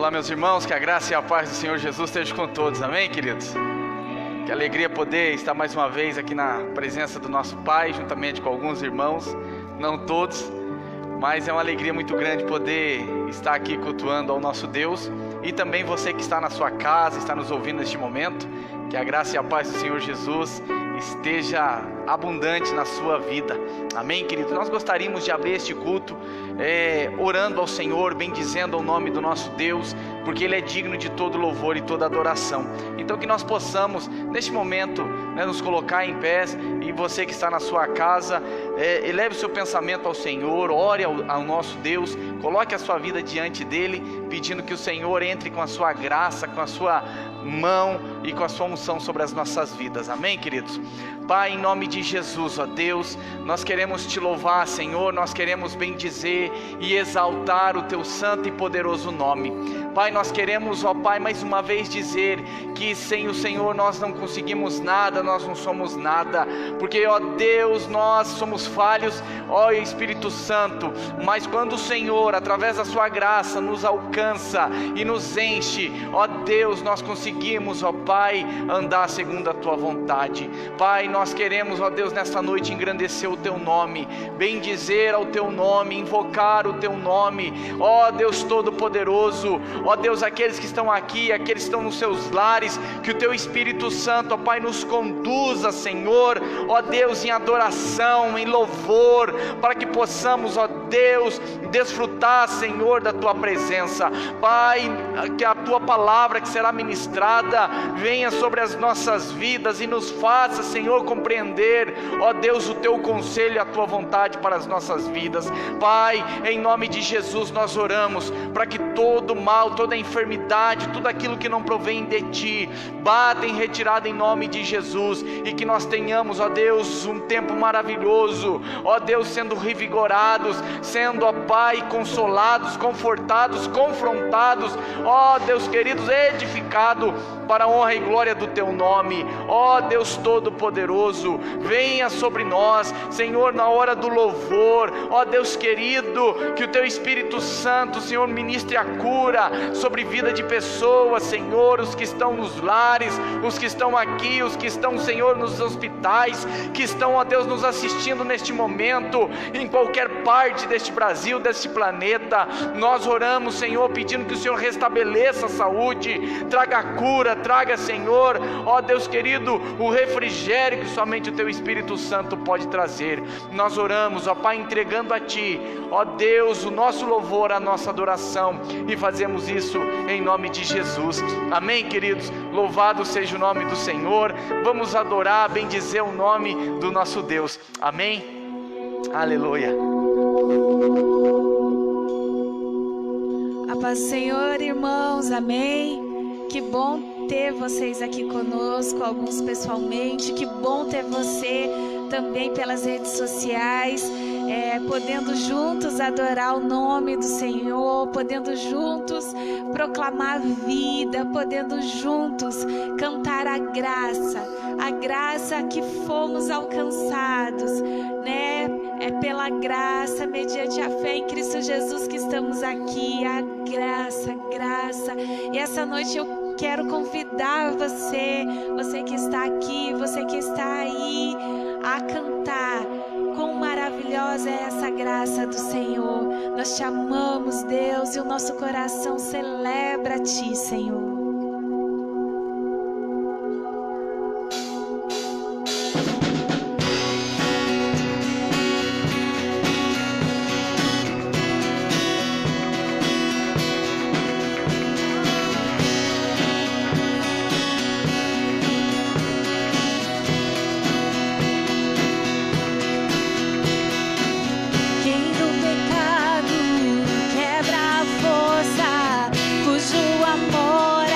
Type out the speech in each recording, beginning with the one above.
Olá, meus irmãos, que a graça e a paz do Senhor Jesus estejam com todos, amém, queridos? Que alegria poder estar mais uma vez aqui na presença do nosso Pai, juntamente com alguns irmãos, não todos, mas é uma alegria muito grande poder estar aqui cultuando ao nosso Deus. E também você que está na sua casa, está nos ouvindo neste momento, que a graça e a paz do Senhor Jesus esteja abundante na sua vida, amém, querido? Nós gostaríamos de abrir este culto orando ao Senhor, bendizendo o nome do nosso Deus, porque Ele é digno de todo louvor e toda adoração. Então que nós possamos neste momento nos colocar em pés, e você que está na sua casa, eleve o seu pensamento ao Senhor, ore ao nosso Deus, coloque a sua vida diante dEle, pedindo que o Senhor entre com a sua graça, com a sua mão e com a sua unção sobre as nossas vidas, amém, queridos? Pai, em nome de Jesus, ó Deus, nós queremos te louvar, Senhor, nós queremos bendizer e exaltar o teu santo e poderoso nome. Pai, nós queremos, ó Pai, mais uma vez dizer que sem o Senhor nós não conseguimos nada, nós não somos nada, porque, ó Deus, nós somos falhos, ó Espírito Santo, mas quando o Senhor, através da sua graça, nos alcança e nos enche, ó Deus, nós conseguimos, ó Pai, andar segundo a tua vontade. Pai, nós queremos, ó Deus, nesta noite engrandecer o teu nome, bendizer ao teu nome, invocar o teu nome, ó Deus Todo-Poderoso, ó Deus, aqueles que estão aqui, aqueles que estão nos seus lares, que o teu Espírito Santo, ó Pai, nos conduza, Senhor, ó Deus, em adoração, em louvor, para que possamos, ó Deus, desfrutar, Senhor, da tua presença. Pai, que a tua palavra que será ministrada venha sobre as nossas vidas e nos faça, Senhor, compreender, ó Deus, o teu conselho e a tua vontade para as nossas vidas. Pai, em nome de Jesus nós oramos para que todo mal, toda enfermidade, tudo aquilo que não provém de ti, bata em retirada em nome de Jesus, e que nós tenhamos, ó Deus, um tempo maravilhoso, ó Deus, sendo revigorados, sendo, ó Pai, consolados, confortados, confrontados, ó Deus queridos, edificados para a honra e glória do teu nome. Ó Deus Todo-Poderoso, venha sobre nós, Senhor, na hora do louvor, ó Deus querido, que o teu Espírito Santo, Senhor, ministre a cura sobre vida de pessoas, Senhor, os que estão nos lares, os que estão aqui, os que estão, Senhor, nos hospitais, que estão, ó Deus, nos assistindo neste momento, em qualquer parte deste Brasil, deste planeta. Nós oramos, Senhor, pedindo que o Senhor restabeleça a saúde, traga cura, traga, Senhor, ó Deus querido, o refrigério que somente o teu Espírito Santo pode trazer. Nós oramos, ó Pai, entregando a ti, ó Deus, o nosso louvor, a nossa adoração, e fazemos isso em nome de Jesus, amém, queridos? Louvado seja o nome do Senhor. Vamos adorar, bendizer o nome do nosso Deus, amém? Aleluia. A paz do Senhor, irmãos, amém? Que bom ter vocês aqui conosco, alguns pessoalmente, que bom ter você também pelas redes sociais, podendo juntos adorar o nome do Senhor, podendo juntos proclamar vida, podendo juntos cantar a graça que fomos alcançados, né? É pela graça, mediante a fé em Cristo Jesus, que estamos aqui, a graça, e essa noite eu quero convidar você que está aqui, você que está aí, a cantar. Quão maravilhosa é essa graça do Senhor. Nós te amamos, Deus, e o nosso coração celebra a ti, Senhor. Amor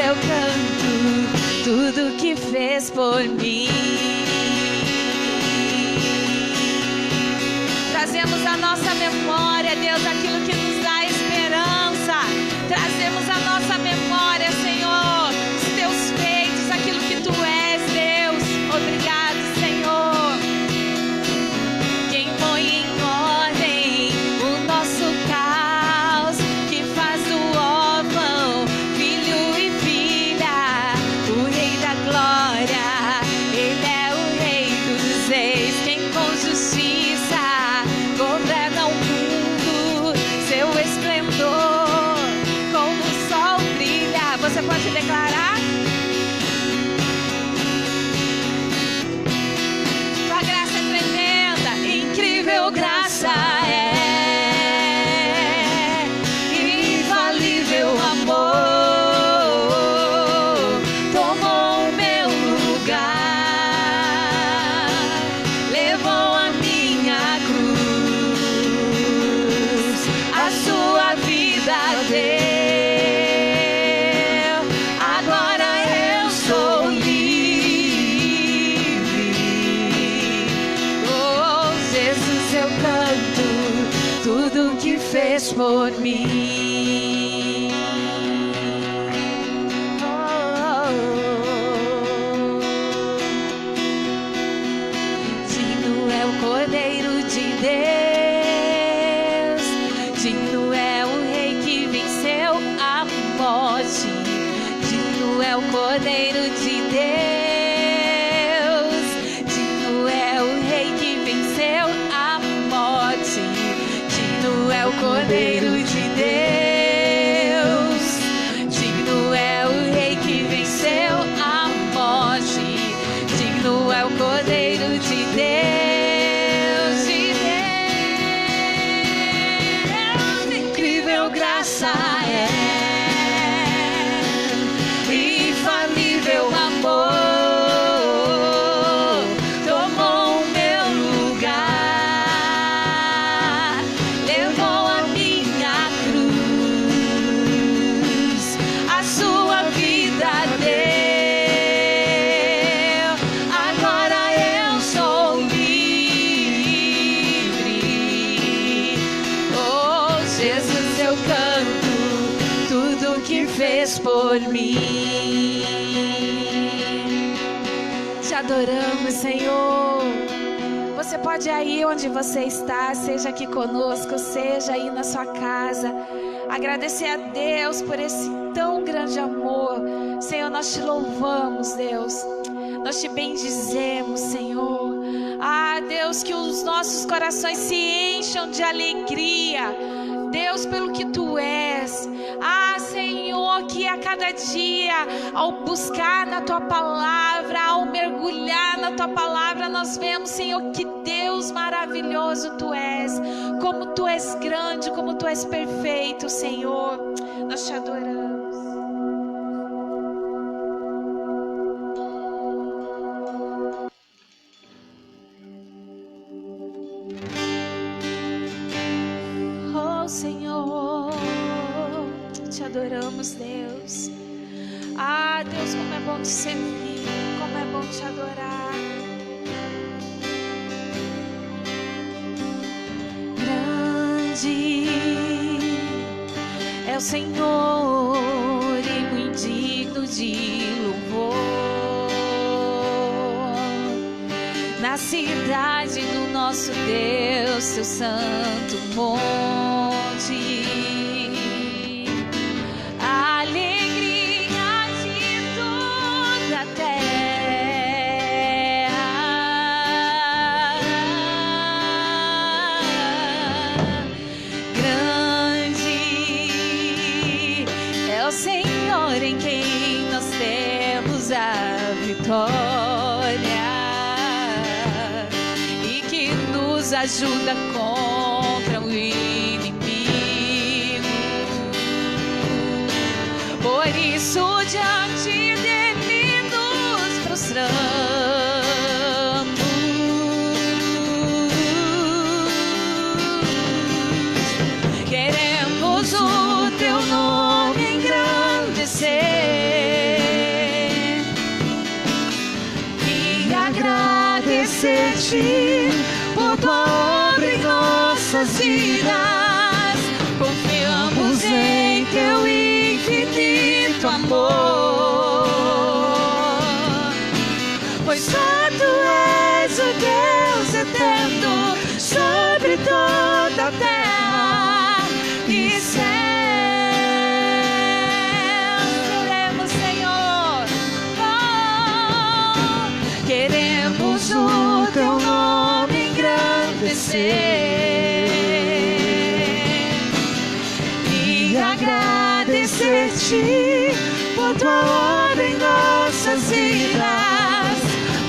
eu canto tudo que fez por mim. Trazemos a nossa memória, Deus, aquilo que nos dá esperança. Trazemos a nossa memória, Senhor, os teus feitos, aquilo que tu és, Deus. Obrigado, Senhor. Quem põe em ordem o nosso caos, que faz do órfão filho e filha, o Rei da Glória, Ele é o Rei dos Reis. Quem com justiça governa o mundo, seu esplendor como o sol brilha. Você pode declarar? Tua graça é tremenda, incrível graça é, infalível amor, tomou o meu lugar, levou a minha cruz, a sua vida deu. Agora eu sou livre. Oh, Jesus, eu canto tudo que fez por mim. Digno é o Cordeiro de Deus, digno é o Rei que venceu a morte, digno é o Cordeiro de Deus, digno é o Rei que venceu a morte, digno é o Cordeiro de Deus, digno é o Rei que venceu a morte, digno é o Cordeiro de Deus, incrível graça é, infalível amor, tomou o meu lugar, levou a minha cruz, a sua vida deu. Agora eu sou livre. Oh, Jesus, eu canto tudo que fez por mim. Te adoramos, Senhor. Você pode ir aí onde você está, seja aqui conosco, seja aí na sua casa, agradecer a Deus por esse tão grande amor. Senhor, nós te louvamos, Deus. Nós te bendizemos, Senhor. Ah, Deus, que os nossos corações se encham de alegria, Deus, pelo que tu és. Ah, Senhor, que a cada dia, ao buscar na tua palavra, ao mergulhar na tua palavra, nós vemos, Senhor, que Deus maravilhoso tu és, como tu és grande, como tu és perfeito, Senhor. Nós te adoramos. Oh, Senhor, te adoramos, Deus. Ah, Deus, como é bom te servir, como é bom te adorar. Grande é o Senhor e muito digno de louvor. Na cidade do nosso Deus, seu santo monte, a alegria de toda a terra. Grande é o Senhor em quem nós temos a vitória, nos ajuda contra o inimigo. Por isso diante dele nos prostramos, queremos o teu nome engrandecer. ti, por tua obra em nossas vidas. Confiamos em teu infinito amor, pois só tu és o Deus eterno sobre toda a terra e céu. Queremos, Senhor, queremos o teu nome engrandecer e agradecer-te por tua obra em nossas vidas.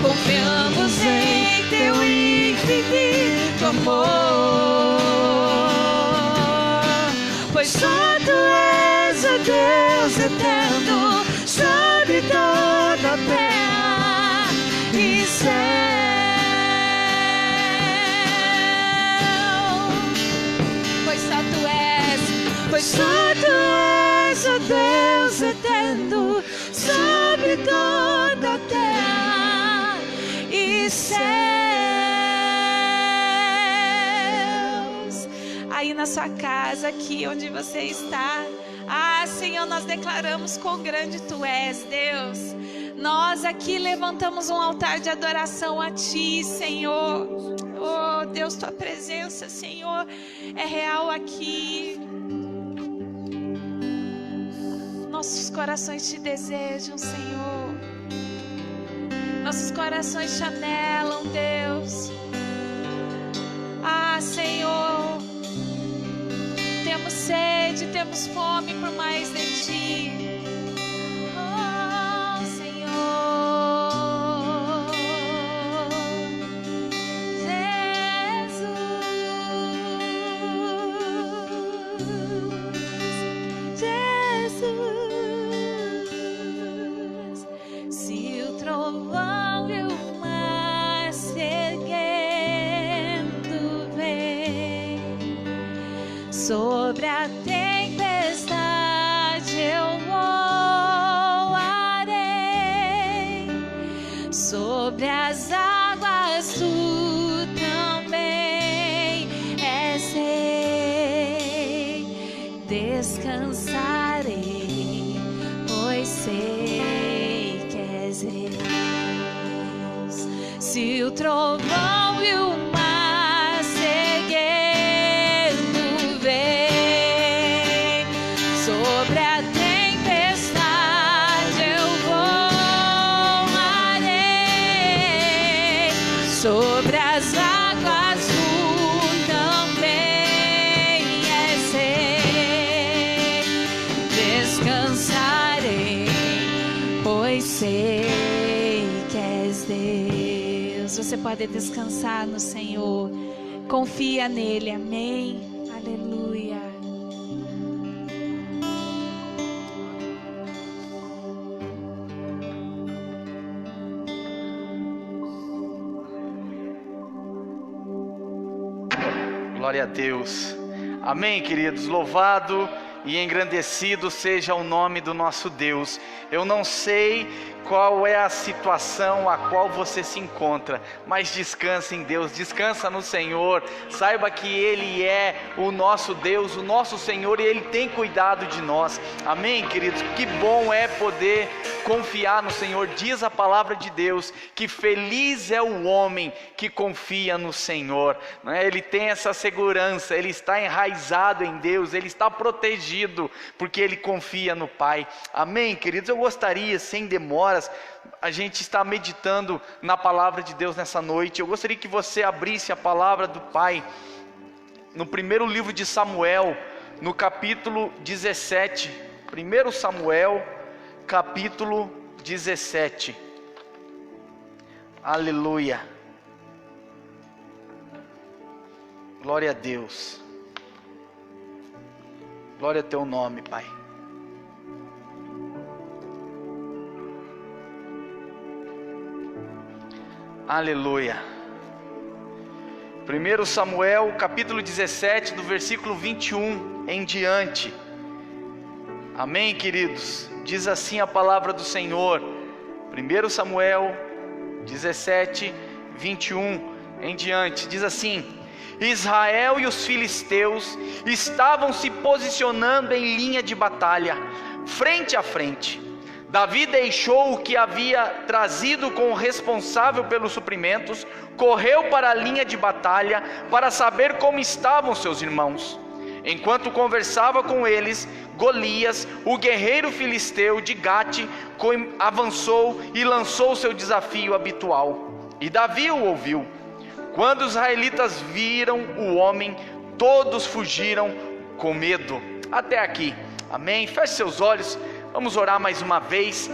Confiamos em teu infinito amor, pois só tu és o Deus eterno sobre toda a terra e céu. Pois só tu és o Deus eterno sobre toda a terra e céus. Aí na sua casa, aqui onde você está, Senhor, nós declaramos quão grande tu és, Deus. Nós aqui levantamos um altar de adoração a ti, Senhor. Oh Deus, tua presença, Senhor, é real aqui. Nossos corações te desejam, Senhor. Nossos corações te anelam, Deus. Senhor, temos sede, temos fome por mais de ti. Oh, Senhor, Jesus, se o trovão e o mar se erguendo vem sobre a tempestade, eu voarei sobre as águas, tu também és rei. Descansarei, pois sei que és Deus. Se o trovão e o mar se erguendo vem sobre a tempestade, eu voarei sobre as águas, tu também és rei. Descansarei, pois sei que és Deus. Você pode descansar no Senhor, confia nele, amém, aleluia. Glória a Deus. Amém, queridos. Louvado e engrandecido seja o nome do nosso Deus. Eu não sei qual é a situação a qual você se encontra, mas descansa em Deus, descansa no Senhor. Saiba que Ele é o nosso Deus, o nosso Senhor, e Ele tem cuidado de nós. Amém, queridos? Que bom é poder confiar no Senhor. Diz a palavra de Deus que feliz é o homem que confia no Senhor, não é? Ele tem essa segurança, ele está enraizado em Deus, ele está protegido porque ele confia no Pai. Amém, queridos? Eu gostaria, sem demoras, a gente está meditando na palavra de Deus nessa noite. Eu gostaria que você abrisse a palavra do Pai no primeiro livro de Samuel, no capítulo 17. 1 Samuel, capítulo 17. Aleluia. Glória a Deus. Glória a teu nome, Pai. Aleluia. 1 Samuel, capítulo 17, do versículo 21 em diante. Amém, queridos? Diz assim a palavra do Senhor. 1 Samuel 17, 21. em diante, diz assim: Israel e os filisteus estavam se posicionando em linha de batalha, frente a frente. Davi deixou o que havia trazido com o responsável pelos suprimentos, correu para a linha de batalha para saber como estavam seus irmãos. Enquanto conversava com eles, Golias, o guerreiro filisteu de Gate, avançou e lançou seu desafio habitual. E Davi o ouviu. Quando os israelitas viram o homem, todos fugiram com medo. Até aqui, amém? Feche seus olhos, vamos orar mais uma vez.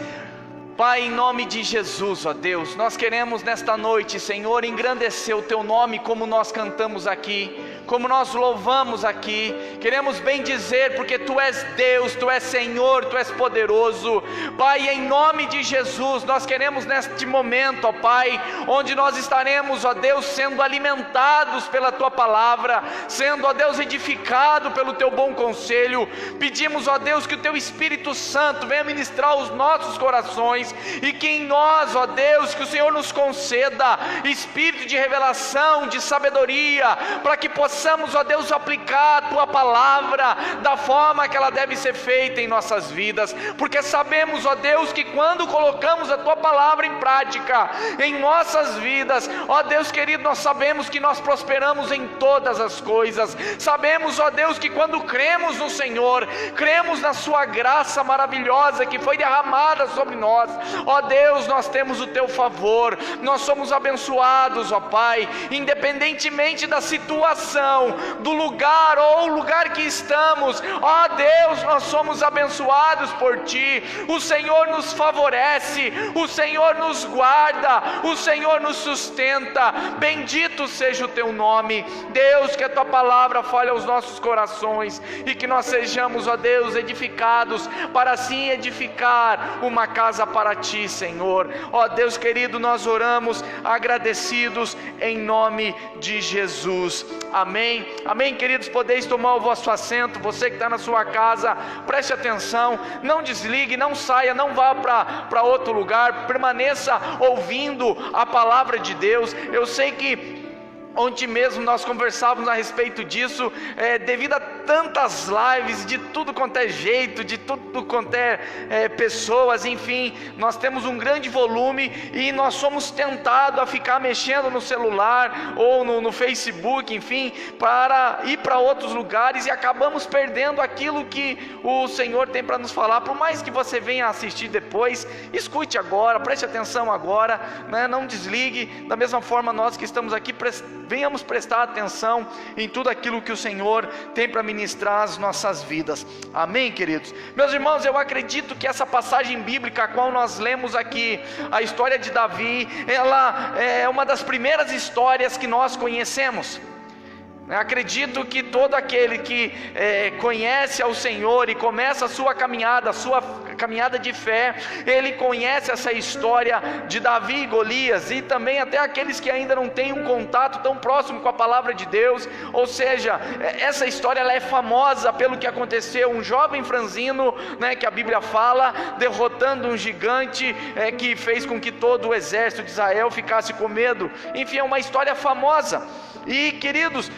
Pai, em nome de Jesus, ó Deus, nós queremos nesta noite, Senhor, engrandecer o Teu nome como nós cantamos aqui, como nós louvamos aqui. Queremos bem dizer, porque Tu és Deus, Tu és Senhor, Tu és poderoso. Pai, em nome de Jesus, nós queremos neste momento, ó Pai, onde nós estaremos, ó Deus, sendo alimentados pela Tua palavra, sendo, ó Deus, edificado pelo Teu bom conselho. Pedimos, ó Deus, que o Teu Espírito Santo venha ministrar os nossos corações, e que em nós, ó Deus, que o Senhor nos conceda espírito de revelação, de sabedoria, para que possamos, ó Deus, aplicar a Tua palavra da forma que ela deve ser feita em nossas vidas, porque sabemos, ó Deus, que quando colocamos a Tua palavra em prática em nossas vidas, ó Deus querido, nós sabemos que nós prosperamos em todas as coisas. Sabemos, ó Deus, que quando cremos no Senhor, cremos na Sua graça maravilhosa que foi derramada sobre nós, ó Deus, nós temos o Teu favor, nós somos abençoados, ó Pai, independentemente da situação, do lugar ou lugar que estamos, ó Deus, nós somos abençoados por Ti. O Senhor nos favorece, o Senhor nos guarda, o Senhor nos sustenta. Bendito seja o Teu nome, Deus, que a Tua palavra fale aos nossos corações, e que nós sejamos, ó Deus, edificados, para assim edificar uma casa para Ti, Senhor. Ó Deus querido, nós oramos agradecidos em nome de Jesus, amém, amém. Queridos, podeis tomar o vosso assento. Você que está na sua casa, preste atenção, não desligue, não saia, não vá para outro lugar, permaneça ouvindo a palavra de Deus. Eu sei que ontem mesmo nós conversávamos a respeito disso, devido a tantas lives, de tudo quanto é jeito, de tudo quanto é pessoas, enfim, nós temos um grande volume, e nós somos tentados a ficar mexendo no celular, ou no Facebook, enfim, para ir para outros lugares, e acabamos perdendo aquilo que o Senhor tem para nos falar. Por mais que você venha assistir depois, escute agora, preste atenção agora, né? Não desligue. Da mesma forma, nós que estamos aqui, venhamos prestar atenção em tudo aquilo que o Senhor tem para ministrar as nossas vidas, amém, queridos? Meus irmãos, eu acredito que essa passagem bíblica a qual nós lemos aqui, a história de Davi, ela é uma das primeiras histórias que nós conhecemos. Acredito que todo aquele que conhece ao Senhor e começa a sua caminhada de fé, ele conhece essa história de Davi e Golias, e também até aqueles que ainda não têm um contato tão próximo com a palavra de Deus. Ou seja, essa história ela é famosa pelo que aconteceu, um jovem franzino, né, que a Bíblia fala, derrotando um gigante, que fez com que todo o exército de Israel ficasse com medo. Enfim, é uma história famosa. E queridos,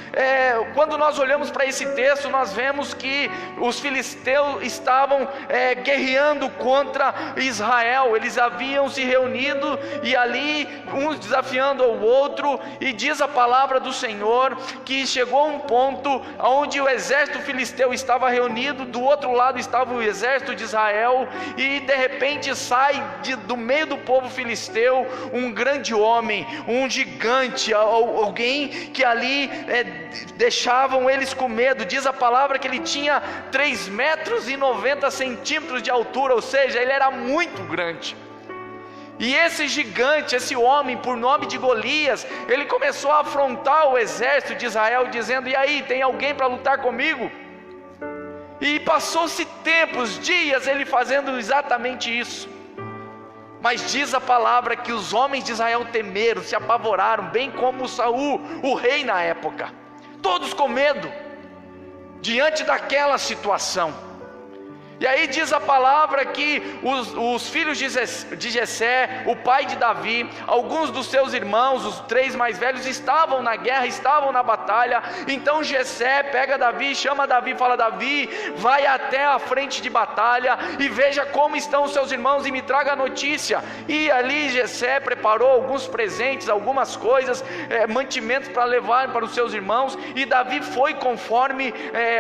quando nós olhamos para esse texto, nós vemos que os filisteus estavam guerreando contra Israel. Eles haviam se reunido, e ali uns desafiando o outro, e diz a palavra do Senhor que chegou um ponto onde o exército filisteu estava reunido, do outro lado estava o exército de Israel, e de repente sai do meio do povo filisteu um grande homem, um gigante, alguém que ali deixavam eles com medo. Diz a palavra que ele tinha 3,90 metros de altura, ou seja, ele era muito grande. E esse gigante, esse homem por nome de Golias, ele começou a afrontar o exército de Israel, dizendo: e aí, tem alguém para lutar comigo? E passou-se tempos, dias, ele fazendo exatamente isso. Mas diz a palavra que os homens de Israel temeram, se apavoraram, bem como Saul, o rei na época, todos com medo, diante daquela situação. E aí diz a palavra que os filhos de Jessé, o pai de Davi, alguns dos seus irmãos, os 3 mais velhos, estavam na guerra, estavam na batalha. Então Jessé pega Davi, chama Davi e fala: Davi, vai até a frente de batalha e veja como estão os seus irmãos e me traga a notícia. E ali Jessé preparou alguns presentes, algumas coisas, mantimentos para levar para os seus irmãos, e Davi foi conforme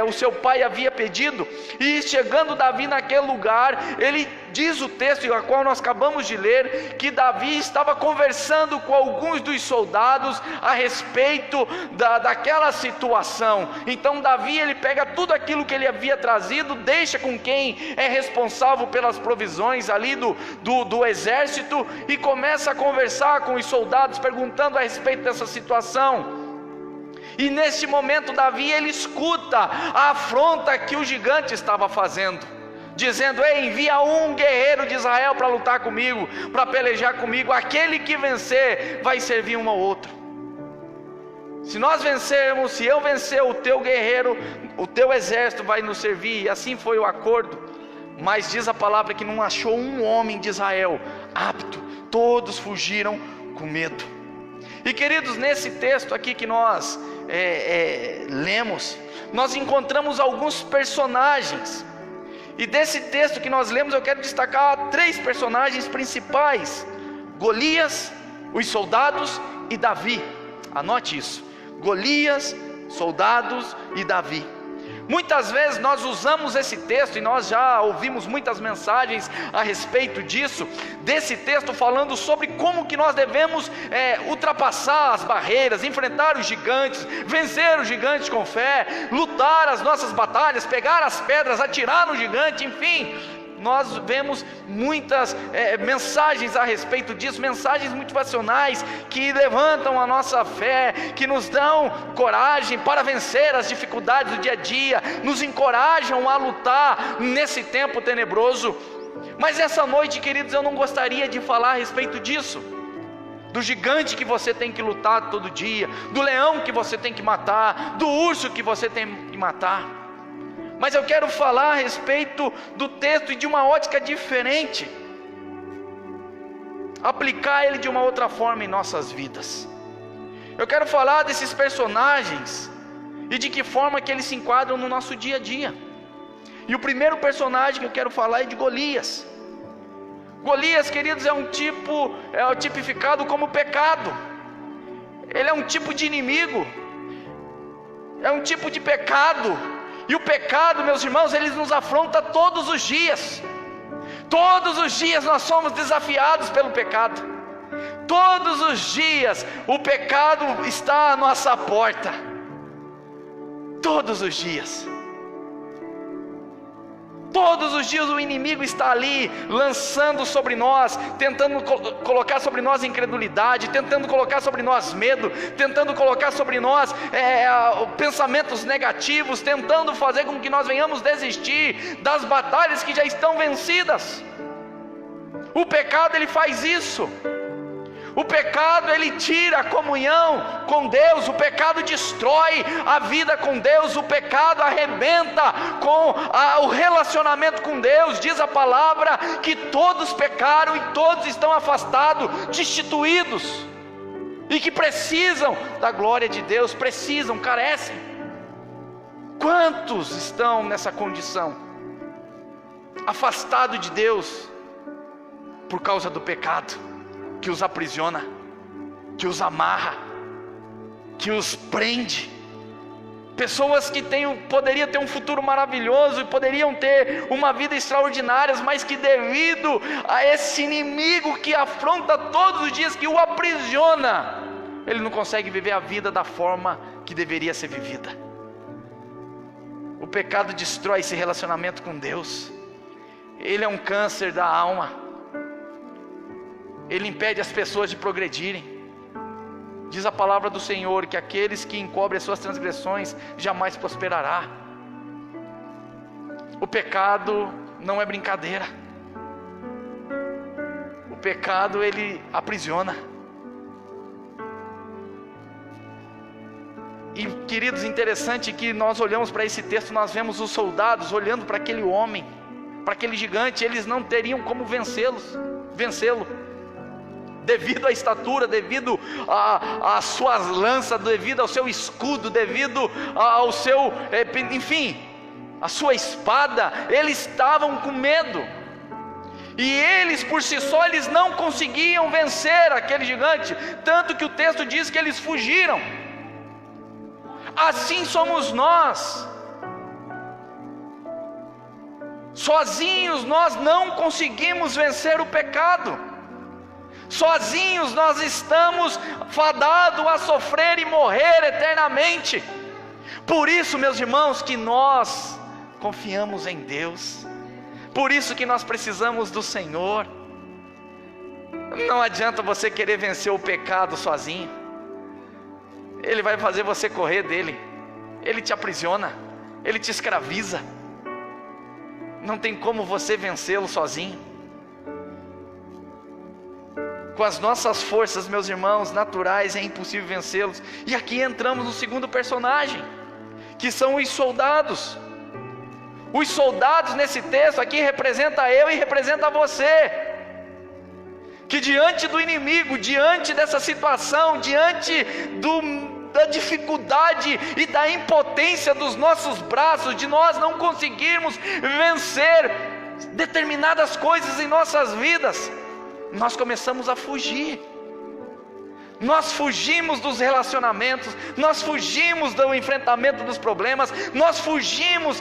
o seu pai havia pedido. E chegando Davi naquele lugar, ele diz o texto a qual nós acabamos de ler, que Davi estava conversando com alguns dos soldados a respeito daquela situação. Então Davi, ele pega tudo aquilo que ele havia trazido, deixa com quem é responsável pelas provisões ali do exército, e começa a conversar com os soldados, perguntando a respeito dessa situação. E neste momento Davi, ele escuta a afronta que o gigante estava fazendo, dizendo: ei, envia um guerreiro de Israel para lutar comigo, para pelejar comigo, aquele que vencer vai servir um ao outro. Se nós vencermos, se eu vencer, o teu guerreiro, o teu exército vai nos servir. E assim foi o acordo. Mas diz a palavra que não achou um homem de Israel apto, todos fugiram com medo. E queridos, nesse texto aqui que nós lemos, nós encontramos alguns personagens. E desse texto que nós lemos, eu quero destacar 3 personagens principais: Golias, os soldados e Davi. Anote isso: Golias, soldados e Davi. Muitas vezes nós usamos esse texto, e nós já ouvimos muitas mensagens a respeito disso, desse texto falando sobre como que nós devemos ultrapassar as barreiras, enfrentar os gigantes, vencer os gigantes com fé, lutar as nossas batalhas, pegar as pedras, atirar no gigante, enfim. Nós vemos muitas mensagens a respeito disso, mensagens motivacionais que levantam a nossa fé, que nos dão coragem para vencer as dificuldades do dia a dia, nos encorajam a lutar nesse tempo tenebroso. Mas essa noite, queridos, eu não gostaria de falar a respeito disso, do gigante que você tem que lutar todo dia, do leão que você tem que matar, do urso que você tem que matar. Mas eu quero falar a respeito do texto e de uma ótica diferente, aplicar ele de uma outra forma em nossas vidas. Eu quero falar desses personagens e de que forma que eles se enquadram no nosso dia a dia. E o primeiro personagem que eu quero falar é de Golias. Golias, queridos, é tipificado como pecado. Ele é um tipo de inimigo, é um tipo de pecado. E o pecado, meus irmãos, ele nos afronta todos os dias. Todos os dias nós somos desafiados pelo pecado. Todos os dias o pecado está à nossa porta. Todos os dias. Todos os dias o inimigo está ali, lançando sobre nós, tentando colocar sobre nós incredulidade, tentando colocar sobre nós medo, tentando colocar sobre nós pensamentos negativos, tentando fazer com que nós venhamos desistir das batalhas que já estão vencidas. O pecado, ele faz isso. O pecado, ele tira a comunhão com Deus, o pecado destrói a vida com Deus, o pecado arrebenta com o relacionamento com Deus. Diz a palavra que todos pecaram e todos estão afastados, destituídos, e que precisam da glória de Deus, carecem. Quantos estão nessa condição? Afastados de Deus por causa do pecado, que os aprisiona, que os amarra, que os prende. Pessoas que poderiam ter um futuro maravilhoso e poderiam ter uma vida extraordinária, mas que devido a esse inimigo que afronta todos os dias, que o aprisiona, ele não consegue viver a vida da forma que deveria ser vivida. O pecado destrói esse relacionamento com Deus. Ele é um câncer da alma. Ele impede as pessoas de progredirem. Diz a palavra do Senhor que aqueles que encobrem as suas transgressões jamais prosperará. O pecado não é brincadeira. O pecado, ele aprisiona. E queridos, interessante que nós olhamos para esse texto, nós vemos os soldados olhando para aquele homem para aquele gigante, eles não teriam como vencê-lo, devido à estatura, devido às suas lanças, devido ao seu escudo, devido ao seu, enfim, a sua espada. Eles estavam com medo, e eles por si só, eles não conseguiam vencer aquele gigante, tanto que o texto diz que eles fugiram. Assim somos nós. Sozinhos nós não conseguimos vencer o pecado. Sozinhos nós estamos fadados a sofrer e morrer eternamente. Por isso, meus irmãos, que nós confiamos em Deus. Por isso que nós precisamos do Senhor. Não adianta você querer vencer o pecado sozinho. Ele vai fazer você correr dele. Ele te aprisiona, ele te escraviza. Não tem como você vencê-lo sozinho. Com as nossas forças, meus irmãos, naturais, é impossível vencê-los. E aqui entramos no segundo personagem, que são os soldados. Os soldados nesse texto aqui representa eu e representa você, que diante do inimigo, diante dessa situação, diante da dificuldade e da impotência dos nossos braços, de nós não conseguirmos vencer determinadas coisas em nossas vidas, nós começamos a fugir. Nós fugimos dos relacionamentos, nós fugimos do enfrentamento dos problemas, nós fugimos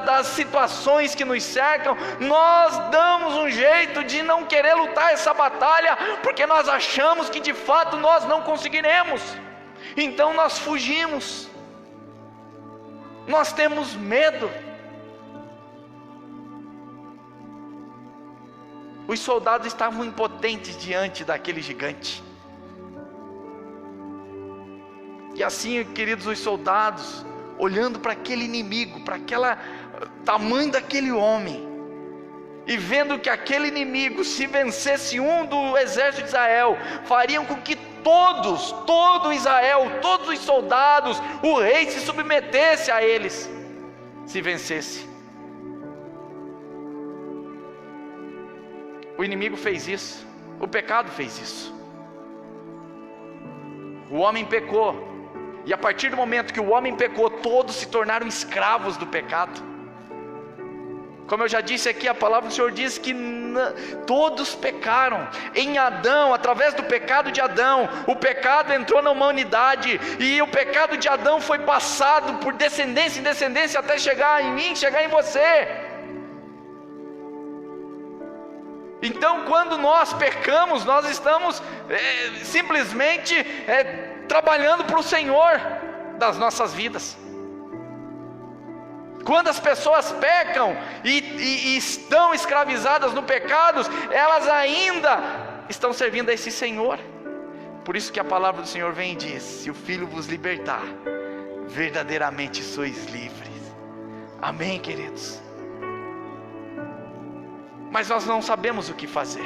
das situações que nos cercam. Nós damos um jeito de não querer lutar essa batalha, porque nós achamos que de fato nós não conseguiremos. Então nós fugimos, nós temos medo. Os soldados estavam impotentes diante daquele gigante. E assim, queridos, os soldados, olhando para aquele inimigo, para aquele tamanho daquele homem, e vendo que aquele inimigo, se vencesse um do exército de Israel, fariam com que todo Israel, todos os soldados, o rei se submetesse a eles, se vencesse. O inimigo fez isso, o pecado fez isso. O homem pecou, e a partir do momento que o homem pecou, todos se tornaram escravos do pecado. Como eu já disse aqui, a palavra do Senhor diz que todos pecaram. Em Adão, através do pecado de Adão, o pecado entrou na humanidade, e o pecado de Adão foi passado por descendência em descendência, até chegar em mim, chegar em você. Então, quando nós pecamos, nós estamos simplesmente trabalhando para o Senhor das nossas vidas. Quando as pessoas pecam e estão escravizadas no pecado, elas ainda estão servindo a esse Senhor. Por isso que a palavra do Senhor vem e diz: se o Filho vos libertar, verdadeiramente sois livres. Amém, queridos? Mas nós não sabemos o que fazer.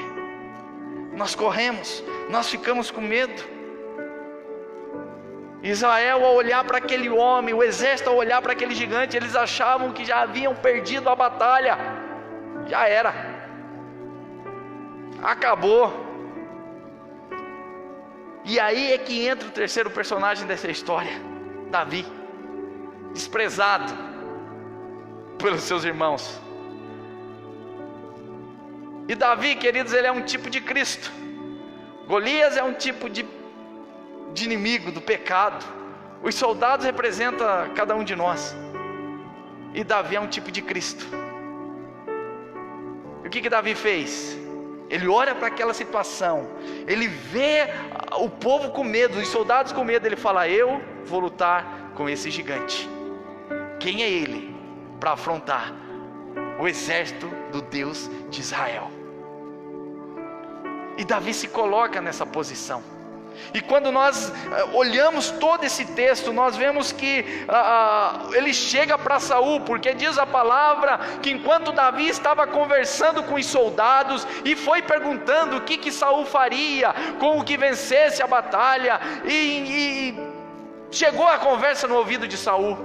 Nós corremos, nós ficamos com medo. Israel, ao olhar para aquele homem, o exército ao olhar para aquele gigante, eles achavam que já haviam perdido a batalha. Já era, acabou. E aí é que entra o terceiro personagem dessa história, Davi, desprezado pelos seus irmãos. E Davi, queridos, ele é um tipo de Cristo. Golias é um tipo de inimigo do pecado. Os soldados representam cada um de nós, e Davi é um tipo de Cristo. E o que Davi fez? Ele olha para aquela situação, ele vê o povo com medo, os soldados com medo, ele fala: eu vou lutar com esse gigante. Quem é ele para afrontar o exército do Deus de Israel? E Davi se coloca nessa posição. E quando nós olhamos todo esse texto, nós vemos que ele chega para Saul, porque diz a palavra que enquanto Davi estava conversando com os soldados e foi perguntando o que Saul faria com o que vencesse a batalha, e chegou a conversa no ouvido de Saul.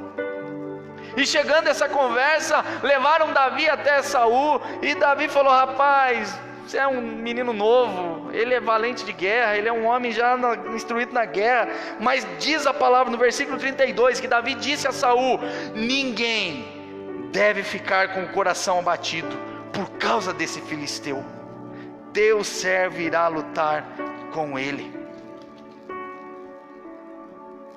E chegando essa conversa, levaram Davi até Saul, e Davi falou: rapaz, você é um menino novo, ele é valente de guerra, ele é um homem já instruído na guerra. Mas diz a palavra no versículo 32, que Davi disse a Saul: ninguém deve ficar com o coração abatido por causa desse filisteu. Teu servo irá lutar com ele.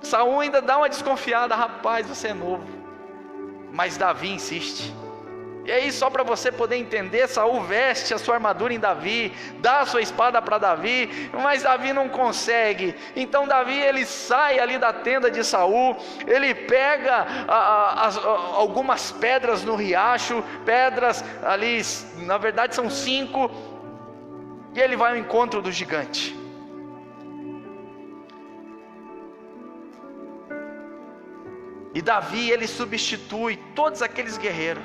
Saul ainda dá uma desconfiada: rapaz, você é novo. Mas Davi insiste. E aí, só para você poder entender, Saul veste a sua armadura em Davi, dá a sua espada para Davi, mas Davi não consegue. Então Davi, ele sai ali da tenda de Saul, ele pega algumas pedras no riacho, pedras ali, na verdade são 5, e ele vai ao encontro do gigante. E Davi, ele substitui todos aqueles guerreiros.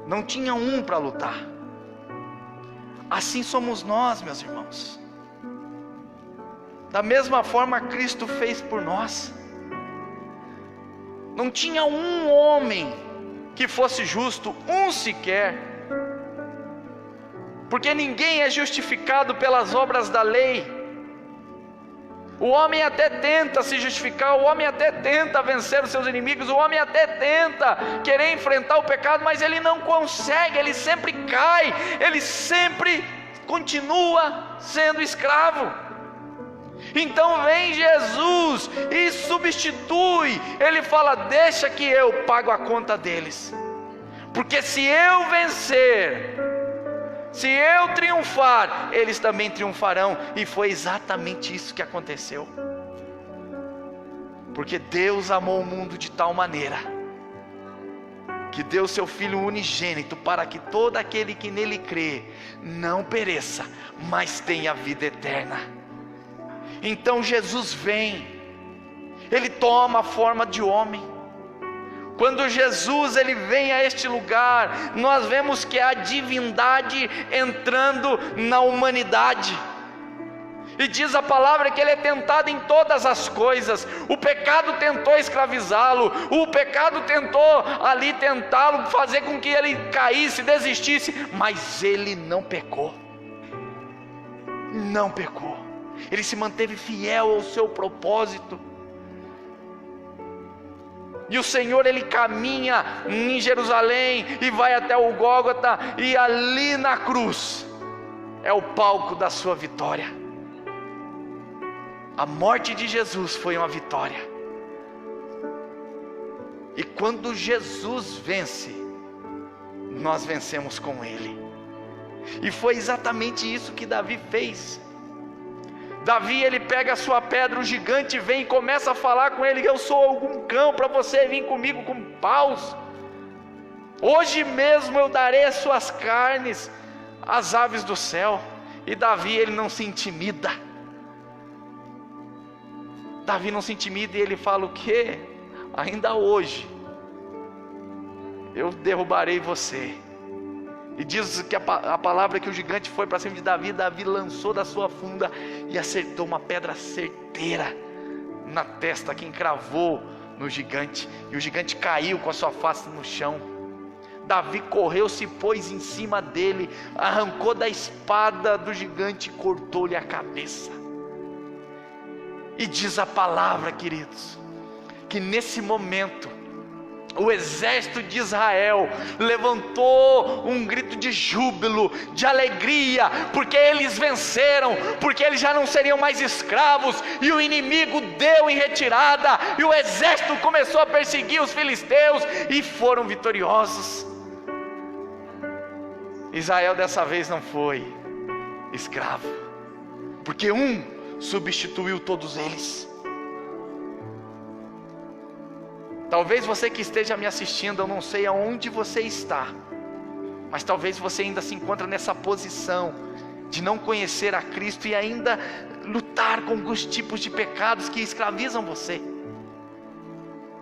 Não tinha um para lutar. Assim somos nós, meus irmãos. Da mesma forma Cristo fez por nós. Não tinha um homem que fosse justo, um sequer. Porque ninguém é justificado pelas obras da lei. O homem até tenta se justificar, o homem até tenta vencer os seus inimigos, o homem até tenta querer enfrentar o pecado, mas ele não consegue, ele sempre cai, ele sempre continua sendo escravo. Então vem Jesus e substitui, ele fala: deixa que eu pago a conta deles, porque se eu vencer, se eu triunfar, eles também triunfarão. E foi exatamente isso que aconteceu. Porque Deus amou o mundo de tal maneira, que deu seu Filho unigênito, para que todo aquele que nele crê, não pereça, mas tenha vida eterna. Então Jesus vem, ele toma a forma de homem. Quando Jesus, ele vem a este lugar, nós vemos que é a divindade entrando na humanidade. E diz a palavra que ele é tentado em todas as coisas. O pecado tentou escravizá-lo, o pecado tentou ali tentá-lo, fazer com que ele caísse, desistisse, mas ele não pecou. Não pecou. Ele se manteve fiel ao seu propósito. E o Senhor, ele caminha em Jerusalém e vai até o Gólgota, e ali na cruz é o palco da sua vitória. A morte de Jesus foi uma vitória. E quando Jesus vence, nós vencemos com ele. E foi exatamente isso que Davi fez. Davi, ele pega a sua pedra, o gigante vem e começa a falar com ele: eu sou algum cão para você vir comigo com paus? Hoje mesmo eu darei as suas carnes às aves do céu. E Davi, ele não se intimida. Davi não se intimida, e ele fala o quê? Ainda hoje eu derrubarei você. E diz que a palavra que o gigante foi para cima de Davi, Davi lançou da sua funda e acertou uma pedra certeira na testa, que encravou no gigante, e o gigante caiu com a sua face no chão. Davi correu, se pôs em cima dele, arrancou da espada do gigante e cortou-lhe a cabeça. E diz a palavra, queridos, que nesse momento o exército de Israel levantou um grito de júbilo, de alegria, porque eles venceram, porque eles já não seriam mais escravos, e o inimigo deu em retirada, e o exército começou a perseguir os filisteus, e foram vitoriosos. Israel dessa vez não foi escravo, porque um substituiu todos eles. Talvez você que esteja me assistindo, eu não sei aonde você está, mas talvez você ainda se encontre nessa posição de não conhecer a Cristo e ainda lutar com alguns tipos de pecados que escravizam você.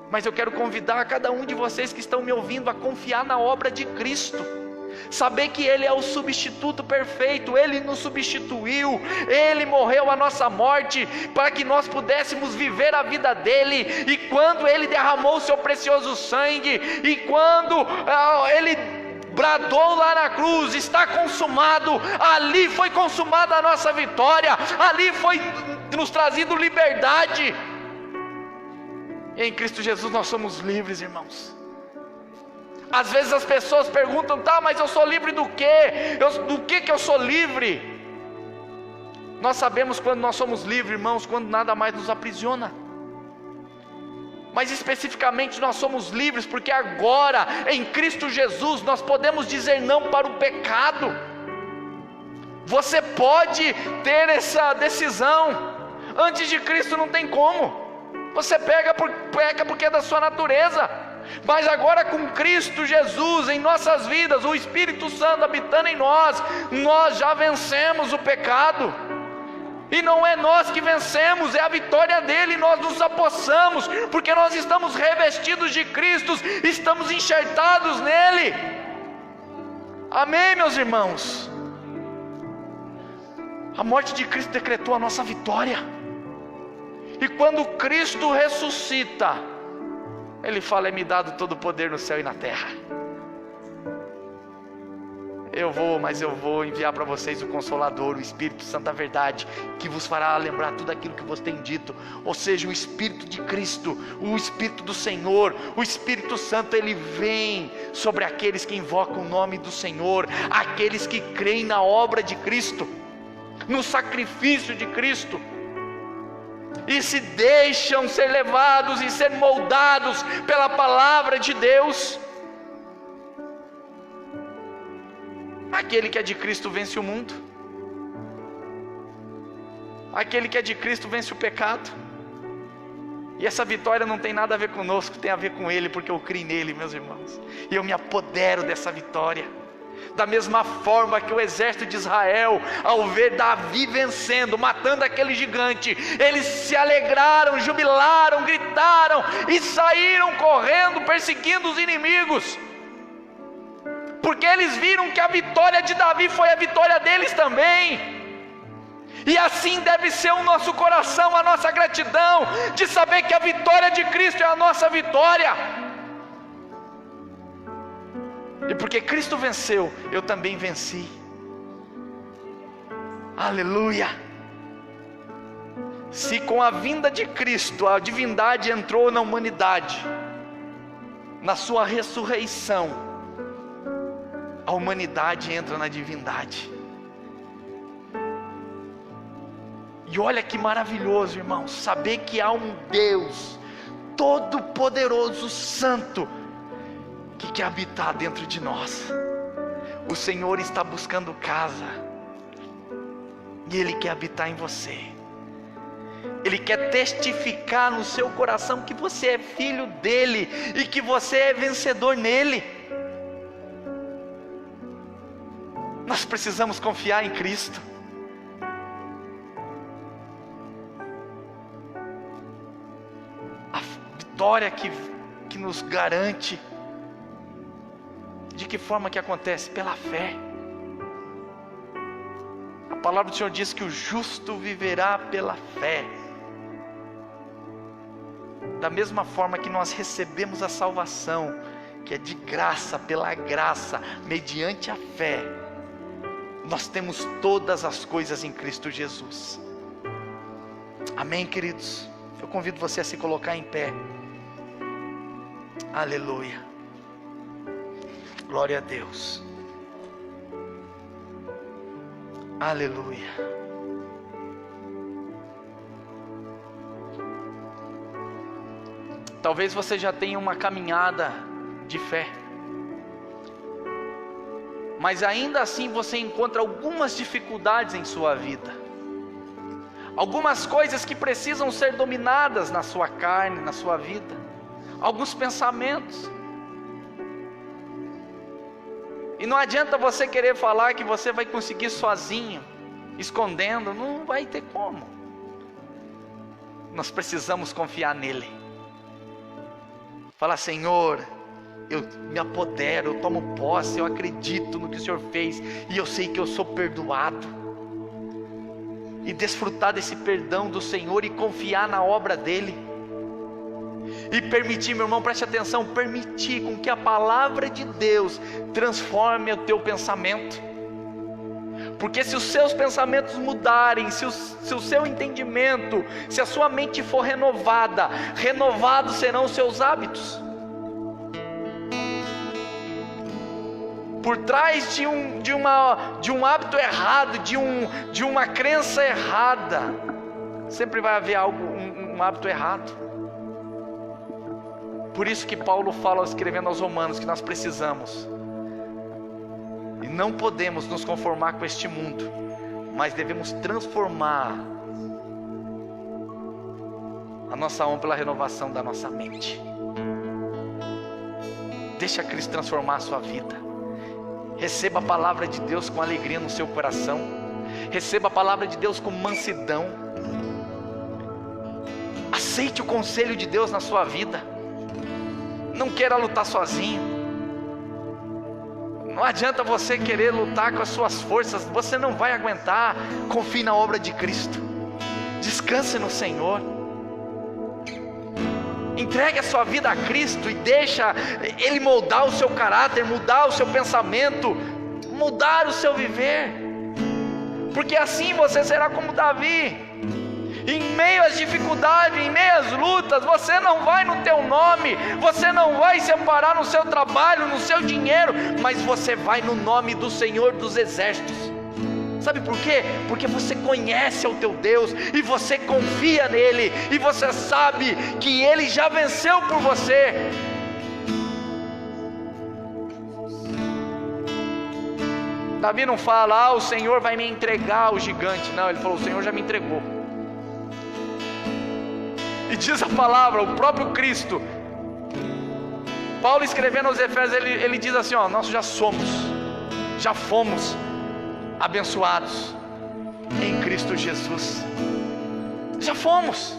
Mas eu quero convidar cada um de vocês que estão me ouvindo a confiar na obra de Cristo, saber que Ele é o substituto perfeito, Ele nos substituiu, Ele morreu a nossa morte, para que nós pudéssemos viver a vida dEle, e quando Ele derramou o seu precioso sangue, e quando Ele bradou lá na cruz, está consumado, ali foi consumada a nossa vitória, ali foi nos trazido liberdade, e em Cristo Jesus nós somos livres, irmãos. Às vezes as pessoas perguntam, tá, mas eu sou livre do quê? Do que eu sou livre? Nós sabemos quando nós somos livres, irmãos, quando nada mais nos aprisiona. Mas especificamente nós somos livres porque agora, em Cristo Jesus, nós podemos dizer não para o pecado. Você pode ter essa decisão. Antes de Cristo não tem como. Você peca porque é da sua natureza. Mas agora com Cristo Jesus em nossas vidas, o Espírito Santo habitando em nós, nós já vencemos o pecado. E não é nós que vencemos, é a vitória dele, nós nos apossamos, porque nós estamos revestidos de Cristo, estamos enxertados nele. Amém, meus irmãos? A morte de Cristo decretou a nossa vitória. E quando Cristo ressuscita, Ele fala, é-me dado todo o poder no céu e na terra. Mas eu vou enviar para vocês o Consolador, o Espírito Santo da verdade, que vos fará lembrar tudo aquilo que vos tem dito. Ou seja, o Espírito de Cristo, o Espírito do Senhor, o Espírito Santo, Ele vem sobre aqueles que invocam o nome do Senhor, aqueles que creem na obra de Cristo, no sacrifício de Cristo, e se deixam ser levados e ser moldados pela palavra de Deus. Aquele que é de Cristo vence o mundo. Aquele que é de Cristo vence o pecado. E essa vitória não tem nada a ver conosco, tem a ver com Ele, porque eu creio nele, meus irmãos, e eu me apodero dessa vitória. Da mesma forma que o exército de Israel, ao ver Davi vencendo, matando aquele gigante, eles se alegraram, jubilaram, gritaram e saíram correndo, perseguindo os inimigos, porque eles viram que a vitória de Davi foi a vitória deles também. E assim deve ser o nosso coração, a nossa gratidão, de saber que a vitória de Cristo é a nossa vitória. E porque Cristo venceu, eu também venci. Aleluia. Se com a vinda de Cristo a divindade entrou na humanidade, na sua ressurreição, a humanidade entra na divindade. E olha que maravilhoso, irmãos, saber que há um Deus todo-poderoso, santo, que quer habitar dentro de nós. O Senhor está buscando casa, e Ele quer habitar em você. Ele quer testificar no seu coração que você é filho dEle, e que você é vencedor nele. Nós precisamos confiar em Cristo. A vitória que nos garante. De que forma que acontece? Pela fé. A palavra do Senhor diz que o justo viverá pela fé. Da mesma forma que nós recebemos a salvação, que é de graça, pela graça, mediante a fé, nós temos todas as coisas em Cristo Jesus. Amém, queridos? Eu convido você a se colocar em pé. Aleluia. Glória a Deus. Aleluia. Talvez você já tenha uma caminhada de fé, mas ainda assim você encontra algumas dificuldades em sua vida, algumas coisas que precisam ser dominadas na sua carne, na sua vida, alguns pensamentos. E não adianta você querer falar que você vai conseguir sozinho, escondendo, não vai ter como. Nós precisamos confiar nele. Fala, Senhor, eu me apodero, eu tomo posse, eu acredito no que o Senhor fez, e eu sei que eu sou perdoado. E desfrutar desse perdão do Senhor e confiar na obra dEle. E permitir, meu irmão, preste atenção, permitir com que a palavra de Deus transforme o teu pensamento. Porque se os seus pensamentos mudarem, se o seu entendimento, se a sua mente for renovada, renovados serão os seus hábitos. Por trás de um hábito errado, de uma crença errada, sempre vai haver um hábito errado. Por isso que Paulo fala, escrevendo aos Romanos, que nós precisamos e não podemos nos conformar com este mundo, mas devemos transformar a nossa alma pela renovação da nossa mente. Deixa Cristo transformar a sua vida. Receba a palavra de Deus com alegria no seu coração. Receba a palavra de Deus com mansidão. Aceite o conselho de Deus na sua vida. Não queira lutar sozinho. Não adianta você querer lutar com as suas forças, você não vai aguentar. Confie na obra de Cristo. Descanse no Senhor. Entregue a sua vida a Cristo e deixa Ele moldar o seu caráter, mudar o seu pensamento, mudar o seu viver. Porque assim você será como Davi. Em meio às dificuldades, em meio às lutas, você não vai no teu nome, você não vai se amparar no seu trabalho, no seu dinheiro, mas você vai no nome do Senhor dos Exércitos. Sabe por quê? Porque você conhece o teu Deus, e você confia nele, e você sabe que Ele já venceu por você. Davi não fala, o Senhor vai me entregar o gigante. Não, ele falou, o Senhor já me entregou. E diz a palavra, o próprio Cristo, Paulo escrevendo aos Efésios, ele diz assim, nós já fomos abençoados em Cristo Jesus. Já fomos.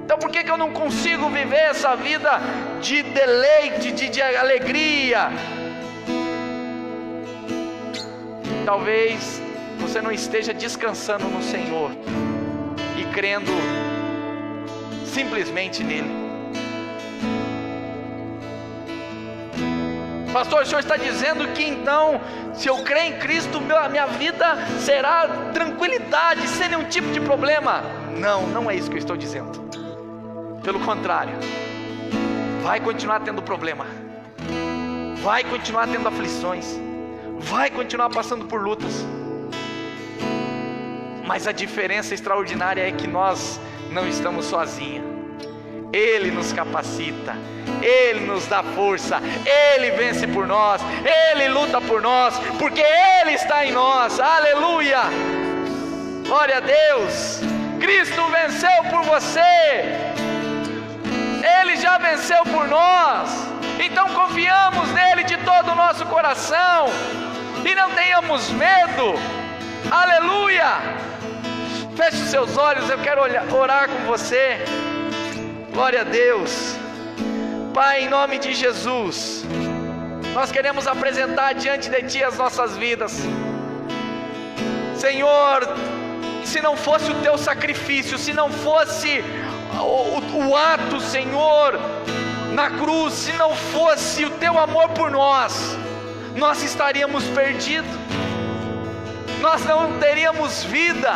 Então por que eu não consigo viver essa vida de deleite, de alegria? Talvez você não esteja descansando no Senhor e crendo simplesmente nele. Pastor, o senhor está dizendo que então, se eu crer em Cristo, a minha vida será tranquilidade, sem nenhum tipo de problema? Não, não é isso que eu estou dizendo. Pelo contrário, vai continuar tendo problema, vai continuar tendo aflições, vai continuar passando por lutas. Mas a diferença extraordinária é que nós não estamos sozinhos. Ele nos capacita, Ele nos dá força, Ele vence por nós, Ele luta por nós, porque Ele está em nós. Aleluia! Glória a Deus! Cristo venceu por você, Ele já venceu por nós. Então confiamos nele de todo o nosso coração e não tenhamos medo. Aleluia! Feche os seus olhos, eu quero orar com você. Glória a Deus. Pai, em nome de Jesus, nós queremos apresentar diante de Ti as nossas vidas. Senhor, se não fosse o Teu sacrifício, se não fosse o ato, Senhor, na cruz, se não fosse o Teu amor por nós, nós estaríamos perdidos, nós não teríamos vida,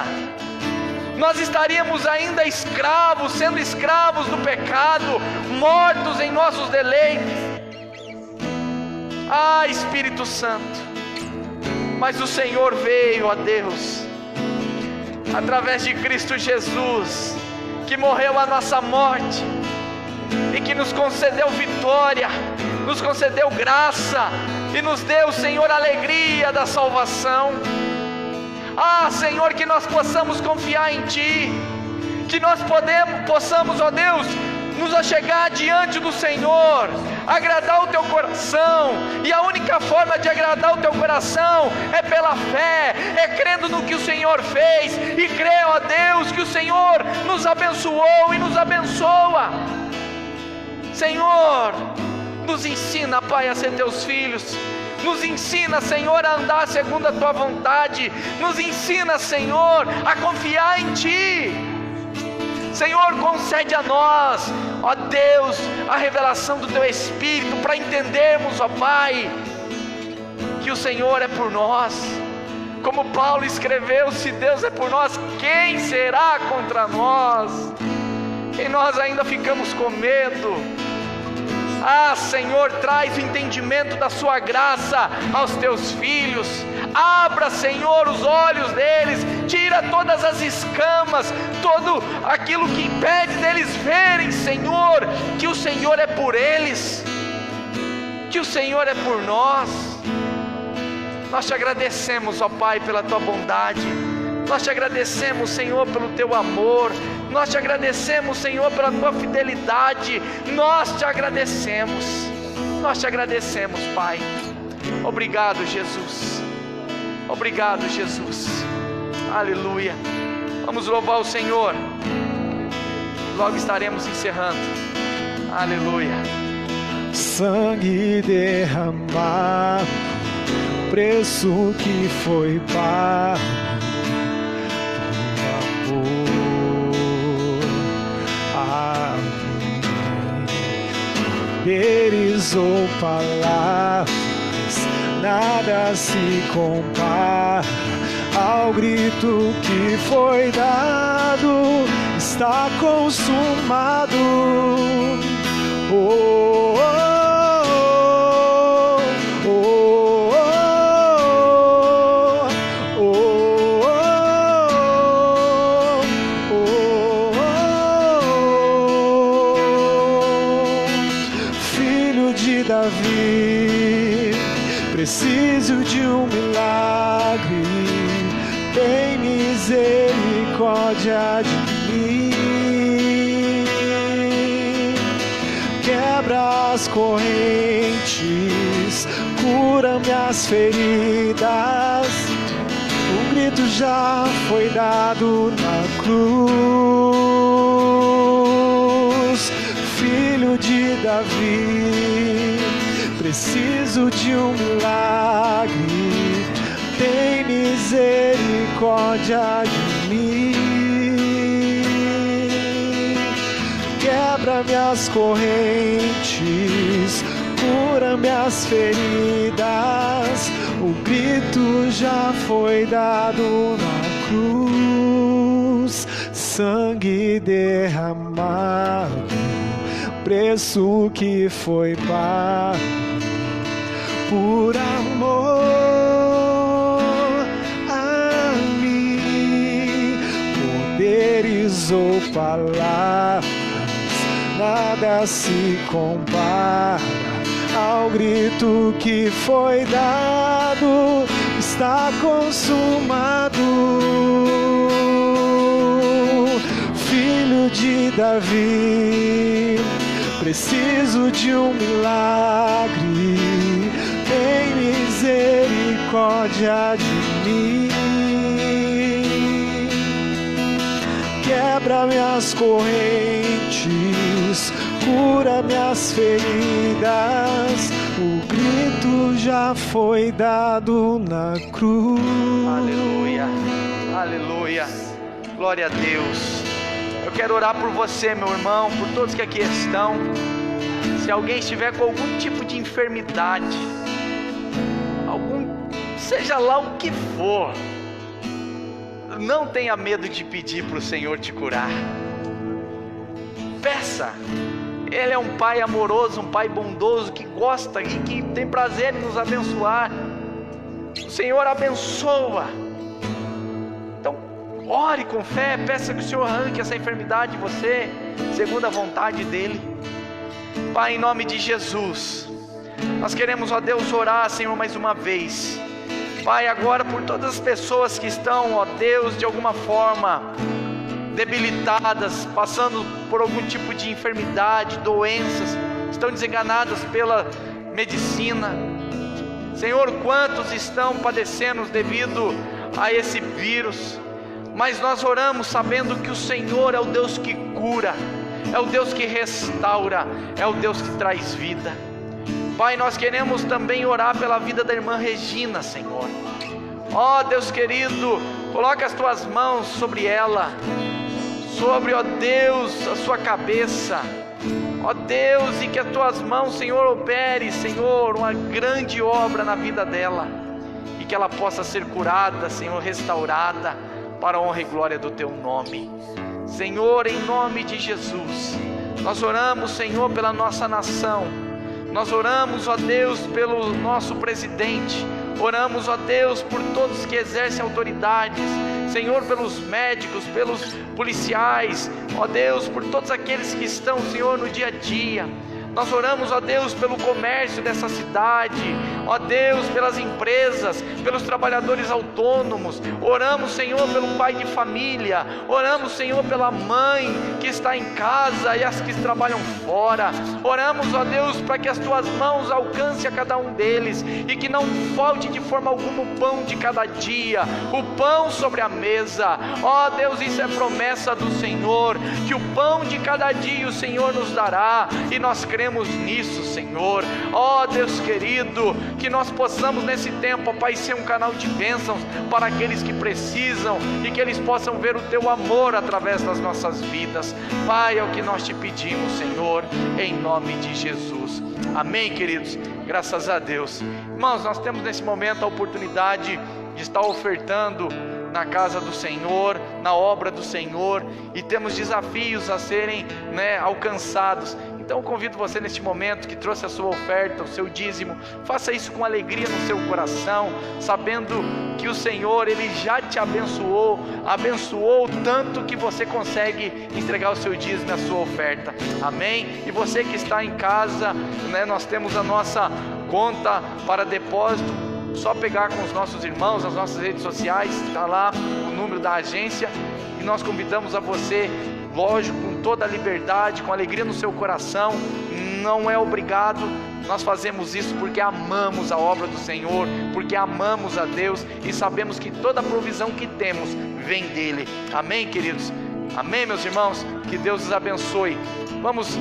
nós estaríamos ainda escravos, sendo escravos do pecado, mortos em nossos deleites. Ah, Espírito Santo, mas o Senhor veio, ó Deus, através de Cristo Jesus, que morreu a nossa morte e que nos concedeu vitória, nos concedeu graça e nos deu, Senhor, a alegria da salvação. Ah, Senhor, que nós possamos confiar em Ti, que nós possamos, ó Deus, nos achegar diante do Senhor, agradar o Teu coração, e a única forma de agradar o Teu coração é pela fé, é crendo no que o Senhor fez, e crer, ó Deus, que o Senhor nos abençoou e nos abençoa. Senhor, nos ensina, Pai, a ser teus filhos. Nos ensina, Senhor, a andar segundo a tua vontade. Nos ensina, Senhor, a confiar em ti. Senhor, concede a nós, ó Deus, a revelação do teu Espírito, para entendermos, ó Pai, que o Senhor é por nós. Como Paulo escreveu: se Deus é por nós, quem será contra nós? E nós ainda ficamos com medo. Ah, Senhor, traz o entendimento da sua graça aos teus filhos. Abra, Senhor, os olhos deles, tira todas as escamas, todo aquilo que impede deles verem, Senhor, que o Senhor é por eles, que o Senhor é por nós. Nós te agradecemos, ó Pai, pela tua bondade. Nós te agradecemos, Senhor, pelo teu amor. Nós te agradecemos, Senhor, pela tua fidelidade. Nós te agradecemos, Pai. Obrigado, Jesus. Obrigado, Jesus. Aleluia. Vamos louvar o Senhor. Logo estaremos encerrando. Aleluia. Sangue derramado, preço que foi pago por amor a mim. Poderes ou palavras, nada se compara ao grito que foi dado. Está consumado. Oh, oh, oh, oh, oh, oh. Filho de Davi, preciso de um milagre, tem misericórdia de mim. Quebra as correntes, cura minhas feridas. O grito já foi dado na cruz. Filho de Davi, preciso de um milagre, tem misericórdia de mim. Quebra minhas correntes, cura minhas feridas. O grito já foi dado na cruz. Sangue derramado, preço que foi pago por amor a mim. Poderes ou palavras, nada se compara ao grito que foi dado. Está consumado. Filho de Davi, preciso de um milagre, tem misericórdia de mim. Quebra minhas correntes, cura minhas feridas. O grito já foi dado na cruz. Aleluia, aleluia, glória a Deus. Eu quero orar por você, meu irmão, por todos que aqui estão. Se alguém estiver com algum tipo de enfermidade, seja lá o que for, não tenha medo de pedir para o Senhor te curar. Peça. Ele é um Pai amoroso, um Pai bondoso, que gosta e que tem prazer em nos abençoar. O Senhor abençoa. Então, ore com fé, peça que o Senhor arranque essa enfermidade de você, segundo a vontade dEle. Pai, em nome de Jesus, nós queremos, ó Deus, orar, Senhor, mais uma vez. Pai, agora por todas as pessoas que estão, ó Deus, de alguma forma debilitadas, passando por algum tipo de enfermidade, doenças, estão desenganadas pela medicina. Senhor, quantos estão padecendo devido a esse vírus, mas nós oramos sabendo que o Senhor é o Deus que cura, é o Deus que restaura, é o Deus que traz vida. Pai, nós queremos também orar pela vida da irmã Regina, Senhor. Ó Deus querido, coloca as tuas mãos sobre ela, sobre, ó Deus, a sua cabeça, ó Deus, e que as tuas mãos, Senhor, opere, Senhor, uma grande obra na vida dela, e que ela possa ser curada, Senhor, restaurada, para a honra e glória do teu nome. Senhor, em nome de Jesus, nós oramos, Senhor, pela nossa nação, nós oramos, ó Deus, pelo nosso presidente, oramos, ó Deus, por todos que exercem autoridades, Senhor, pelos médicos, pelos policiais, ó Deus, por todos aqueles que estão, Senhor, no dia a dia. Nós oramos, ó Deus, pelo comércio dessa cidade, ó Deus, pelas empresas, pelos trabalhadores autônomos. Oramos, Senhor, pelo pai de família. Oramos, Senhor, pela mãe que está em casa e as que trabalham fora. Oramos, ó Deus, para que as tuas mãos alcancem a cada um deles e que não falte de forma alguma o pão de cada dia, o pão sobre a mesa. Ó Deus, isso é promessa do Senhor, que o pão de cada dia o Senhor nos dará, e nós cremos nisso, Senhor. Ó Deus querido, que nós possamos nesse tempo, ó Pai, ser um canal de bênçãos para aqueles que precisam, e que eles possam ver o teu amor através das nossas vidas. Pai, é o que nós te pedimos, Senhor, em nome de Jesus. Amém, queridos? Graças a Deus. Irmãos, nós temos nesse momento a oportunidade de estar ofertando na casa do Senhor, na obra do Senhor, e temos desafios a serem, alcançados. Então eu convido você neste momento que trouxe a sua oferta, o seu dízimo, faça isso com alegria no seu coração, sabendo que o Senhor, Ele já te abençoou tanto que você consegue entregar o seu dízimo e a sua oferta. Amém? E você que está em casa, nós temos a nossa conta para depósito, só pegar com os nossos irmãos, as nossas redes sociais, está lá o número da agência, e nós convidamos a você, lógico, com toda a liberdade, com alegria no seu coração, não é obrigado, nós fazemos isso porque amamos a obra do Senhor, porque amamos a Deus e sabemos que toda a provisão que temos vem dEle. Amém, queridos? Amém, meus irmãos? Que Deus os abençoe. Vamos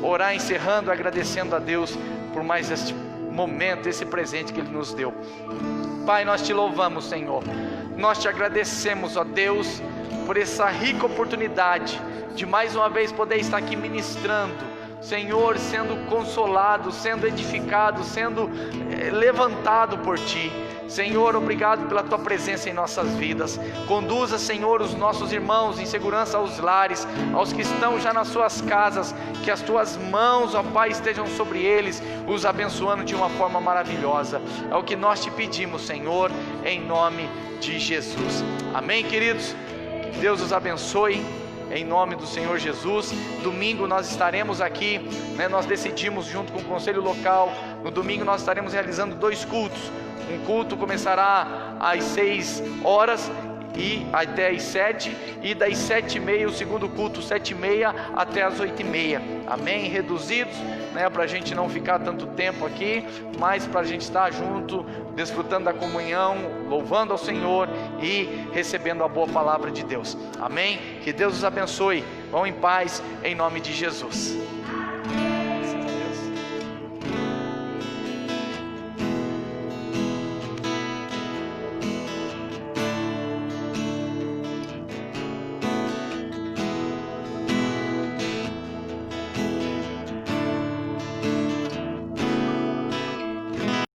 orar encerrando, agradecendo a Deus por mais este momento, esse presente que Ele nos deu. Pai, nós te louvamos, Senhor, nós te agradecemos, ó Deus, por essa rica oportunidade de mais uma vez poder estar aqui ministrando, Senhor, sendo consolado, sendo edificado, sendo levantado por Ti. Senhor, obrigado pela Tua presença em nossas vidas. Conduza, Senhor, os nossos irmãos em segurança aos lares, aos que estão já nas suas casas, que as Tuas mãos, ó Pai, estejam sobre eles, os abençoando de uma forma maravilhosa. É o que nós te pedimos, Senhor, em nome de Jesus. Amém, queridos? Que Deus os abençoe. Em nome do Senhor Jesus. Domingo nós estaremos aqui, nós decidimos junto com o conselho local, no domingo nós estaremos realizando 2 cultos. Um culto começará às 6 horas e até às 7, e das 7h30 o segundo culto, 7h30 até às 8h30. Amém? Reduzidos, para a gente não ficar tanto tempo aqui, mas para a gente estar junto, desfrutando da comunhão, louvando ao Senhor e recebendo a boa palavra de Deus. Amém? Que Deus os abençoe. Vão em paz, em nome de Jesus.